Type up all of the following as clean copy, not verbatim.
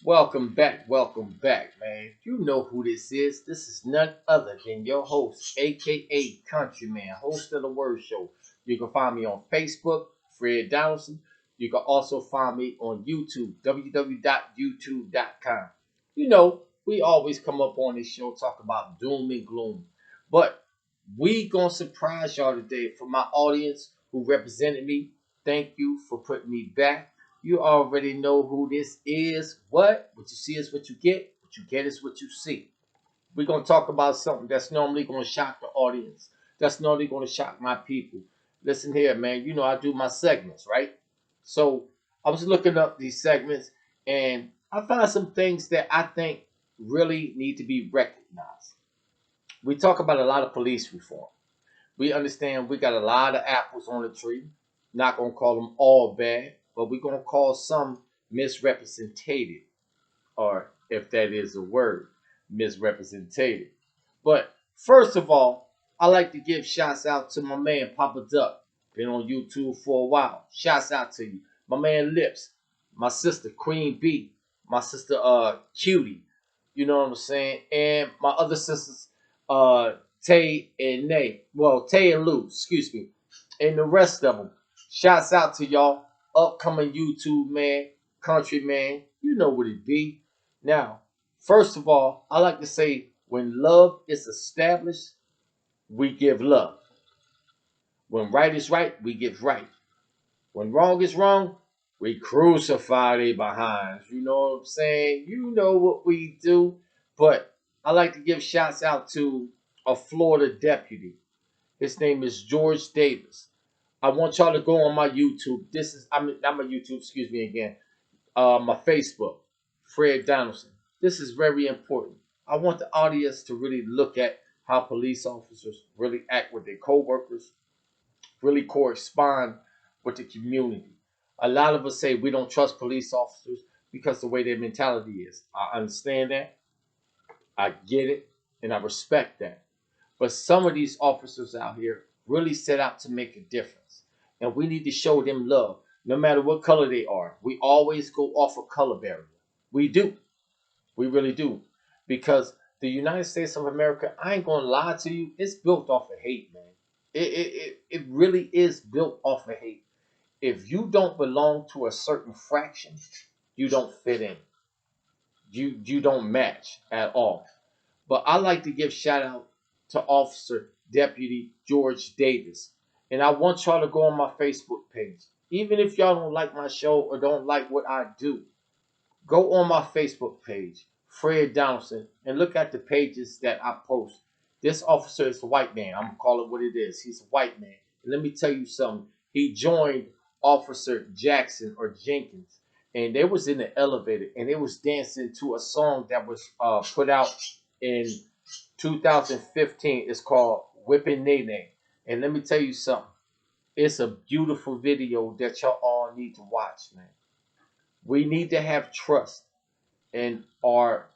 Welcome back, man. You know who this is. This is none other than your host, aka Countryman, host of the Word Show. You can find me on Facebook, Fred Donaldson. You can also find me on YouTube, www.youtube.com. You know, we always come up on this show talk about doom and gloom, but we gonna surprise y'all today. For my audience who represented me, thank you for putting me back. You already know who this is. What you see is what you get. What you get is what you see. We're going to talk about something that's normally going to shock the audience. That's normally going to shock my people. Listen here, man. You know I do my segments, right? So I was looking up these segments and I found some things that I think really need to be recognized. We talk about a lot of police reform. We understand we got a lot of apples on the tree. Not gonna call them all bad, but we're gonna call some misrepresented, or if that is a word, misrepresented. But first of all, I like to give shouts out to my man Papa Duck. Been on YouTube for a while. Shouts out to you. My man Lips, my sister Queen B, my sister Cutie, you know what I'm saying? And my other sisters, Tay and Nay. Well, Tay and Lou, excuse me. And the rest of them. Shouts out to y'all. Upcoming YouTube man, country man. You know what it be. Now, first of all, I like to say when love is established, we give love. When right is right, we give right. When wrong is wrong, we crucify they behinds. You know what I'm saying? You know what we do. But I like to give shouts out to a Florida deputy. His name is George Davis. I want y'all to go on my YouTube. This is I'm not my YouTube, excuse me again. My Facebook, Fred Donaldson. This is very important. I want the audience to really look at how police officers really act with their coworkers, really correspond with the community. A lot of us say we don't trust police officers because the way their mentality is. I understand that. I get it, and I respect that. But some of these officers out here really set out to make a difference. And we need to show them love, no matter what color they are. We always go off a color barrier. We do. We really do. Because the United States of America, I ain't gonna lie to you, it's built off of hate, man. It really is built off of hate. If you don't belong to a certain fraction, you don't fit in. You don't match at all. But I like to give shout out to Officer Deputy George Davis. And I want y'all to go on my Facebook page. Even if y'all don't like my show or don't like what I do, go on my Facebook page, Fred Donaldson, and look at the pages that I post. This officer is a white man. I'm gonna call it what it is. He's a white man. And let me tell you something. He joined Officer Jackson or Jenkins, and they was in the elevator and they was dancing to a song that was put out in 2015. It's called Whipping Nene. And let me tell you something. It's a beautiful video that y'all all need to watch, man. We need to have trust in our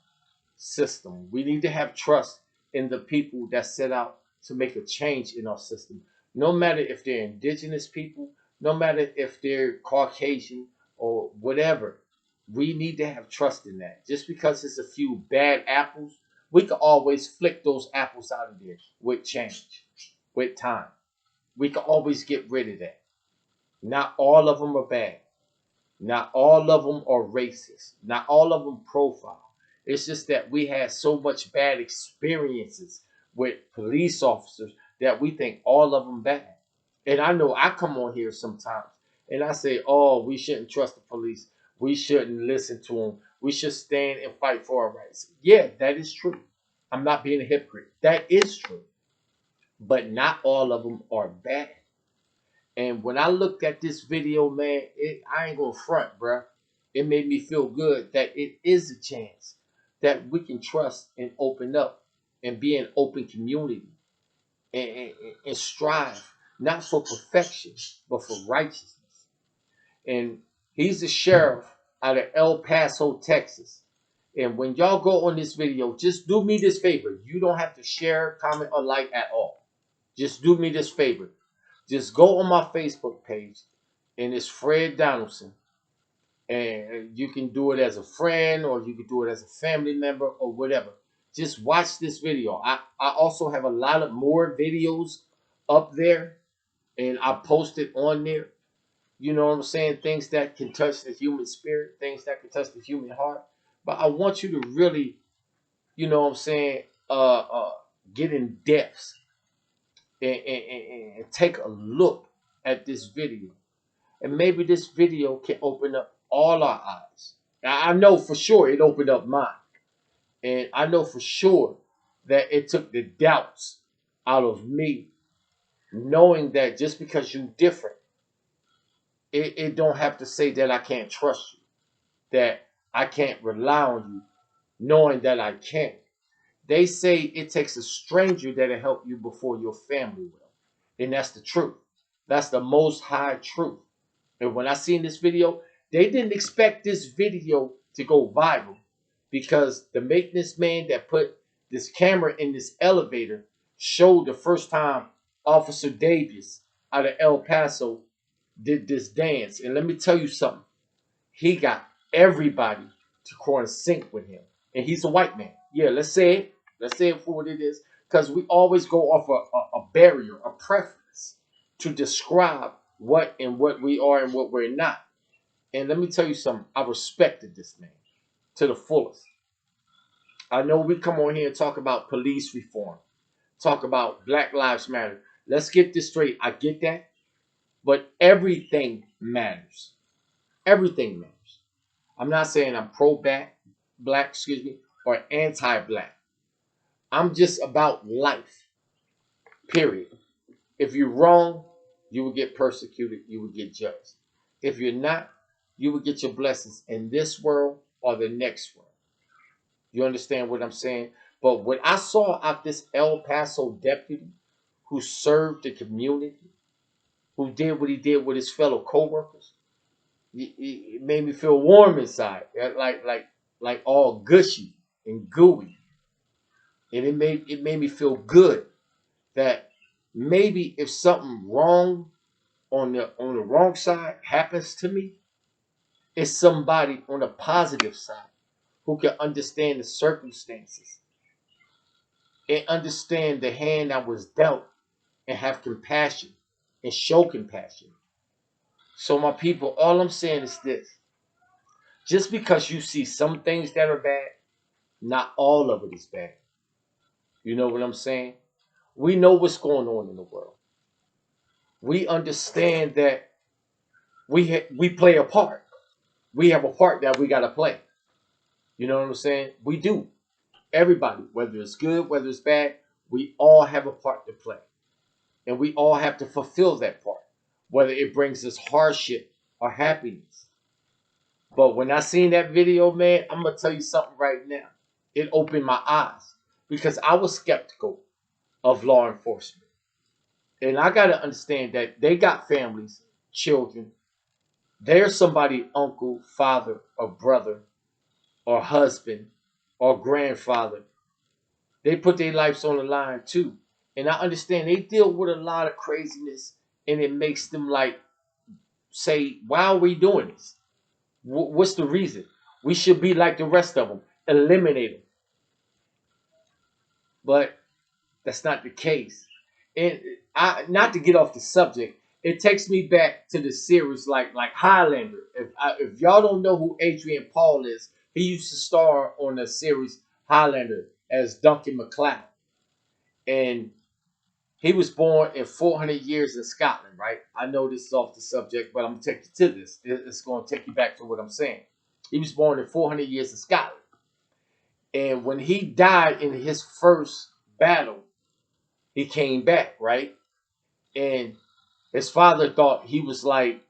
system. We need to have trust in the people that set out to make a change in our system. No matter if they're indigenous people, no matter if they're Caucasian or whatever, we need to have trust in that. Just because it's a few bad apples, we can always flick those apples out of there with change, with time. We can always get rid of that. Not all of them are bad. Not all of them are racist. Not all of them profile. It's just that we had so much bad experiences with police officers that we think all of them bad. And I know I come on here sometimes and I say, oh, we shouldn't trust the police. We shouldn't listen to them. We should stand and fight for our rights. Yeah, that is true. I'm not being a hypocrite. That is true. But not all of them are bad. And when I looked at this video, man, I ain't gonna front, bruh. It made me feel good that it is a chance that we can trust and open up and be an open community and strive not for perfection but for righteousness. And he's the sheriff out of El Paso, Texas. And when y'all go on this video, just do me this favor. You don't have to share, comment, or like at all. Just do me this favor. Just go on my Facebook page, and it's Fred Donaldson. And you can do it as a friend, or you can do it as a family member, or whatever. Just watch this video. I also have a lot of more videos up there, and I post it on there. You know what I'm saying? Things that can touch the human spirit, things that can touch the human heart. But I want you to really, you know what I'm saying, get in depth and take a look at this video. And maybe this video can open up all our eyes. Now, I know for sure it opened up mine. And I know for sure that it took the doubts out of me, knowing that just because you're different, it don't have to say that I can't trust you, that I can't rely on you, knowing that I can. They say it takes a stranger that'll help you before your family will. And that's the truth. That's the most high truth. And when I seen this video, they didn't expect this video to go viral because the maintenance man that put this camera in this elevator showed the first time Officer Davis out of El Paso did this dance. And let me tell you something. He got everybody to go and sync with him. And he's a white man. Yeah, let's say it. Let's say it for what it is. Because we always go off a barrier, a preference to describe what we are and what we're not. And let me tell you something. I respected this man to the fullest. I know we come on here and talk about police reform, talk about Black Lives Matter. Let's get this straight. I get that. But everything matters. Everything matters. I'm not saying I'm black, excuse me, or anti-black. I'm just about life. Period. If you're wrong, you will get persecuted, you will get judged. If you're not, you will get your blessings in this world or the next world. You understand what I'm saying? But what I saw out this El Paso deputy who served the community, who did what he did with his fellow co-workers, it made me feel warm inside, like all gushy and gooey, and it made me feel good that maybe if something wrong on the wrong side happens to me, it's somebody on the positive side who can understand the circumstances and understand the hand that was dealt and have compassion and show compassion. So my people, all I'm saying is this: just because you see some things that are bad, not all of it is bad. You know what I'm saying? We know what's going on in the world. We understand that we play a part. We have a part that we gotta play. You know what I'm saying? We do. Everybody, whether it's good, whether it's bad, we all have a part to play. And we all have to fulfill that part, whether it brings us hardship or happiness. But when I seen that video, man, I'm gonna tell you something right now. It opened my eyes because I was skeptical of law enforcement. And I gotta understand that they got families, children. There's somebody, uncle, father, or brother, or husband, or grandfather. They put their lives on the line too. And I understand they deal with a lot of craziness, and it makes them like say, why are we doing this? What's the reason? We should be like the rest of them, eliminate them. But that's not the case. And not to get off the subject, it takes me back to the series like Highlander. If y'all don't know who Adrian Paul is, he used to star on the series Highlander as Duncan MacLeod. And he was born in 400 years in Scotland, right? I know this is off the subject, but I'm going to take you to this. It's going to take you back to what I'm saying. He was born in 400 years in Scotland. And when he died in his first battle, he came back, right? And his father thought he was like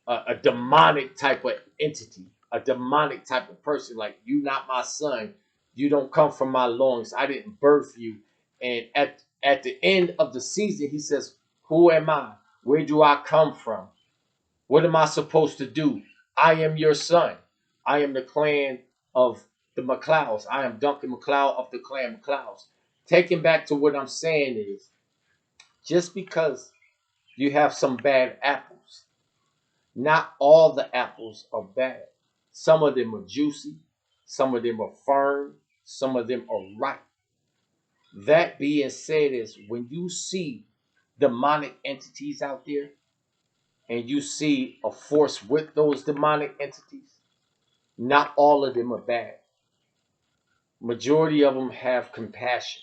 a demonic type of entity, a demonic type of person. Like, you not my son. You don't come from my loins. I didn't birth you. And at the end of the season, he says, who am I? Where do I come from? What am I supposed to do? I am your son. I am the clan of the MacLeods. I am Duncan MacLeod of the clan MacLeods. Taking back to what I'm saying is, just because you have some bad apples, not all the apples are bad. Some of them are juicy, some of them are firm, some of them are right. That being said, is when you see demonic entities out there and you see a force with those demonic entities, not all of them are bad. Majority of them have compassion.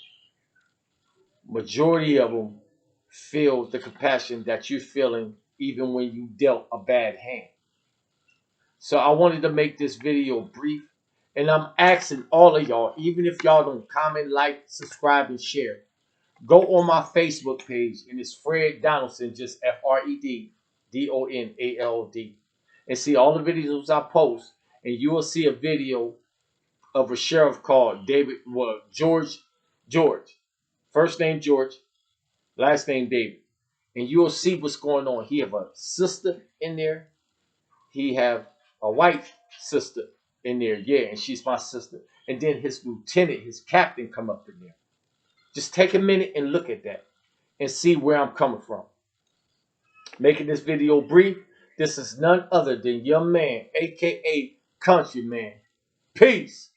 Majority of them feel the compassion that you're feeling even when you dealt a bad hand. So I wanted to make this video brief, and I'm asking all of y'all, even if y'all don't comment, like, subscribe, and share, go on my Facebook page, and it's Fred Donaldson, just FredDonald, and see all the videos I post, and you will see a video of a sheriff called George. First name George, last name David. And you'll see what's going on. He have a sister in there. He have a white sister in there. Yeah, and she's my sister. And then his lieutenant, his captain come up in there. Just take a minute and look at that and see where I'm coming from. Making this video brief, this is none other than your man, aka Country Man. Peace.